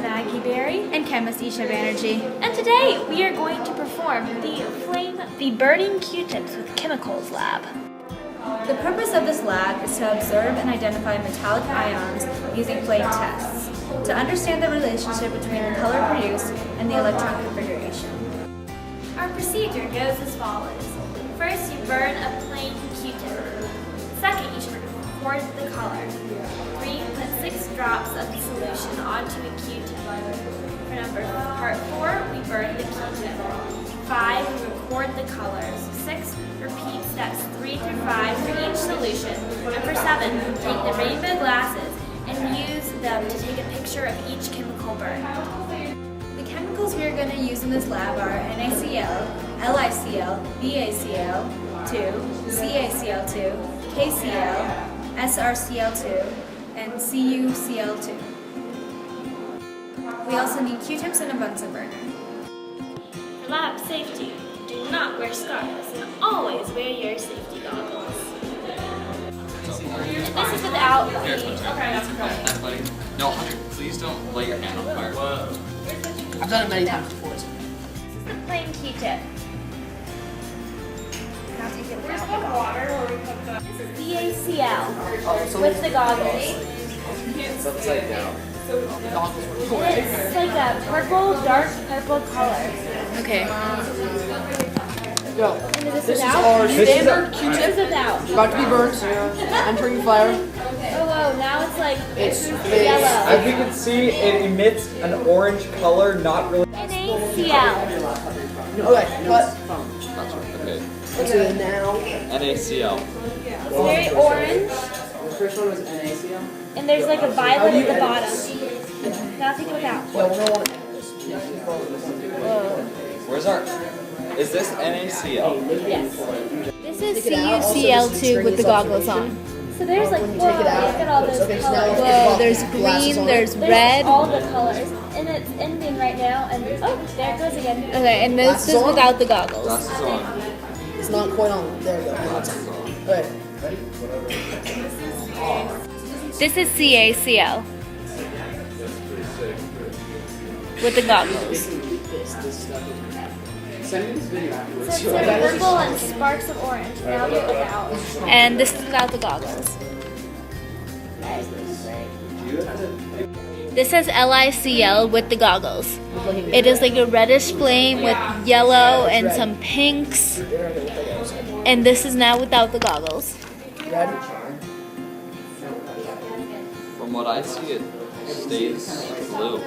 Maggie Berry and chemist Isha Banerjee. and today we are going to perform the Burning Q-Tips with Chemicals lab. The purpose of this lab is to observe and identify metallic ions using flame tests, to understand the relationship between the color produced and the electron configuration. Our procedure goes as follows. First, you burn a plain Q-tip. Second, you should record the color. 3, put 6 drops of the solution onto a Q-tip. For part 4, we burn the Q-tip. 5, we record the colors. 6, repeat steps 3 through 5 for each solution. And for 7, take the rainbow glasses and use them to take a picture of each chemical burn. The chemicals we are going to use in this lab are NaCl, LiCl, BaCl2, CaCl2, KCl, SrCl2, and CuCl2. We also need Q-tips and a Bunsen burner. For lab safety, do not wear scarves and always wear your safety goggles. This is without the... No, Hunter, please don't light your hand on fire. I've done it many times before. This is the plain Q-tip. Now take it without the goggles. This is BaCl with the goggles. It's upside down. It's like a purple, dark purple color. Okay. Go. And is This this is without? our standard This Q-tip. is without. About to be burnt. Entering fire. Oh whoa, now it's like It's yellow. As we can see, it emits an orange color, not really. NaCl. Okay, cut. Okay. Let's do it now. NaCl. It's very orange, The first one was NaCl. and there's like a violet at the bottom. Now take it without. Yeah, we're gonna want to. Where's our... Is this NaCl? Yes. This is Take it out. Also, CuCl2 with the goggles on. So there's like, whoa, Take it out. look at all those Okay, so now colors. Whoa, there's Glasses green, on. there's There's red. all the colors, and it's ending right now. And oh, there it goes again. Okay, and this Glasses is on? without the goggles. Glasses on. It's not quite on. There we go. Now it's on. Okay. Ready? This is CaCl with the goggles. So it's like purple and sparks of orange. Now do it without. And this is without the goggles. This is LiCl with the goggles. It is like a reddish flame with yellow and some pinks. And this is now without the goggles. Ready? From what I see, it stays blue.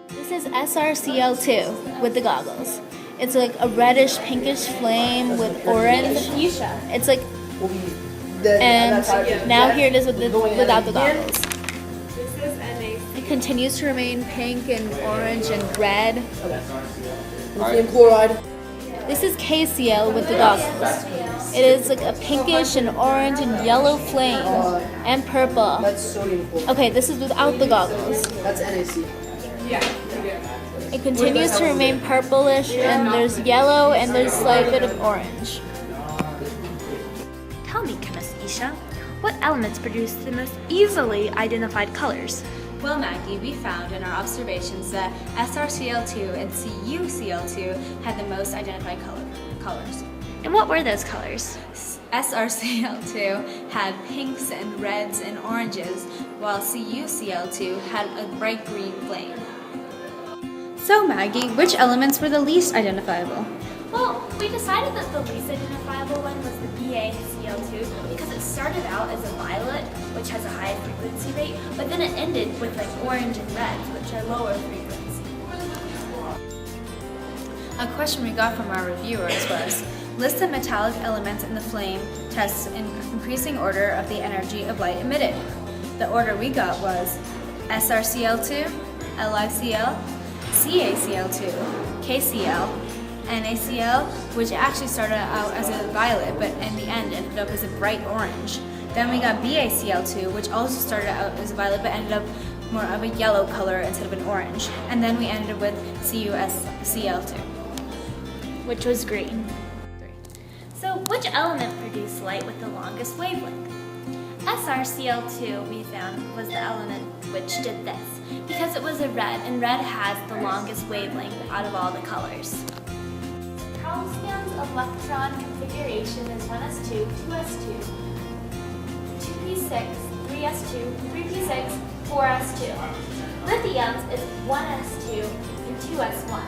This is SrCl2 with the goggles. It's like a reddish pinkish flame with orange. Fuchsia. It's like, Will be the, and now here it is with without the Going goggles. It continues to remain pink and orange and red. Lithium chloride. This is KCl with the goggles. It is like a pinkish and orange and yellow flame and purple. That's sodium chloride. Okay, this is without the goggles. That's NaC. It continues to remain purplish and there's yellow and there's a slight bit of orange. Tell me, Chemist Isha, what elements produce the most easily identified colors? Well, Maggie, we found in our observations that SrCl2 and CuCl2 had the most identified colors. And what were those colors? SrCl2 had pinks and reds and oranges, while CuCl2 had a bright green flame. So, Maggie, which elements were the least identifiable? Well, we decided that the least identifiable one was the BaCl2 because it started out as a violet, which has a high frequency rate, but then it ended with like orange and red, which are lower frequency. A question we got from our reviewers was, list the metallic elements in the flame tests in increasing order of the energy of light emitted. The order we got was SrCl2, LiCl, CaCl2, KCl, NaCl, which actually started out as a violet, but in the end ended up as a bright orange. Then we got BaCl2, which also started out as a violet, but ended up more of a yellow color instead of an orange. And then we ended with CuCl2, which was green. So which element produced light with the longest wavelength? SrCl2, we found, was the element which did this, because it was a red, and red has the longest wavelength out of all the colors. Calcium's electron configuration is 1s2, 2s2, 2p6, 3s2, 3p6, 4s2. Lithium's is 1s2 and 2s1.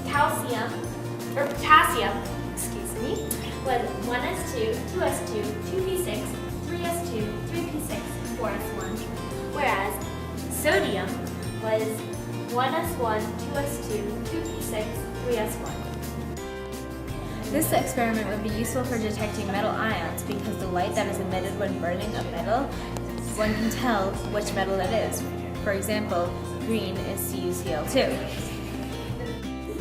Potassium, was 1s2, 2s2, 2p6, 3s2, 3p6, 4s1. Whereas sodium was 1s1, 2s2, 2p6, 3s1. This experiment would be useful for detecting metal ions because the light that is emitted when burning a metal, one can tell which metal it is. For example, green is CuCl2.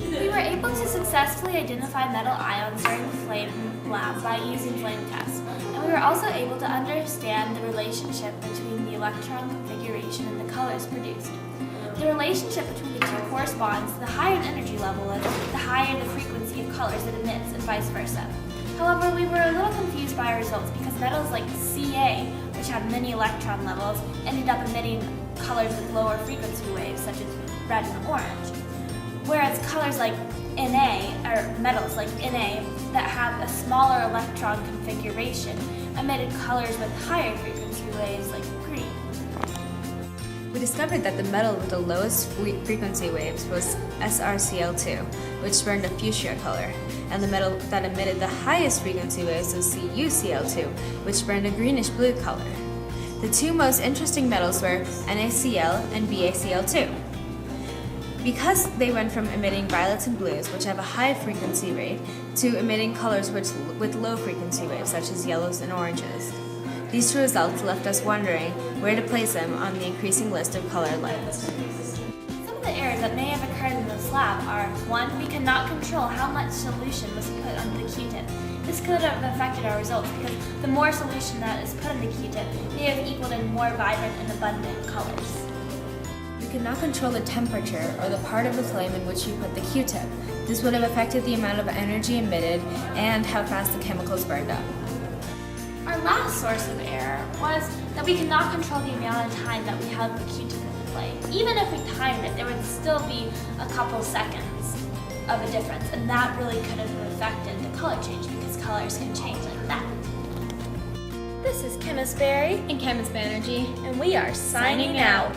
We were able to successfully identify metal ions during the flame lab by using flame tests, and we were also able to understand the relationship between the electron configuration and the colors produced. The relationship between the two corresponds to the higher the energy level is, the higher the frequency of colors it emits, and vice versa. However, we were a little confused by our results because metals like Ca, which have many electron levels, ended up emitting colors with lower frequency waves, such as red and orange. Whereas colors like Na, or metals like Na, that have a smaller electron configuration, emitted colors with higher frequency waves like green. We discovered that the metal with the lowest frequency waves was SrCl2, which burned a fuchsia color, and the metal that emitted the highest frequency waves was CuCl2, which burned a greenish-blue color. The two most interesting metals were NaCl and BaCl2. Because they went from emitting violets and blues, which have a high frequency rate, to emitting colors with low frequency waves, such as yellows and oranges. These two results left us wondering where to place them on the increasing list of colored lights. Some of the errors that may have occurred in this lab are: 1. We could not control how much solution was put on the Q-tip. This could have affected our results because the more solution that is put on the Q-tip may have equaled in more vibrant and abundant colors. We could not control the temperature or the part of the flame in which we put the Q-tip. This would have affected the amount of energy emitted and how fast the chemicals burned up. Our last source of error was that we could not control the amount of time that we held the Q-tip in the flame. Even if we timed it, there would still be a couple seconds of a difference, and that really could have affected the color change because colors can change like that. This is Chemist Berry And Chemist Banerjee, and we are signing out.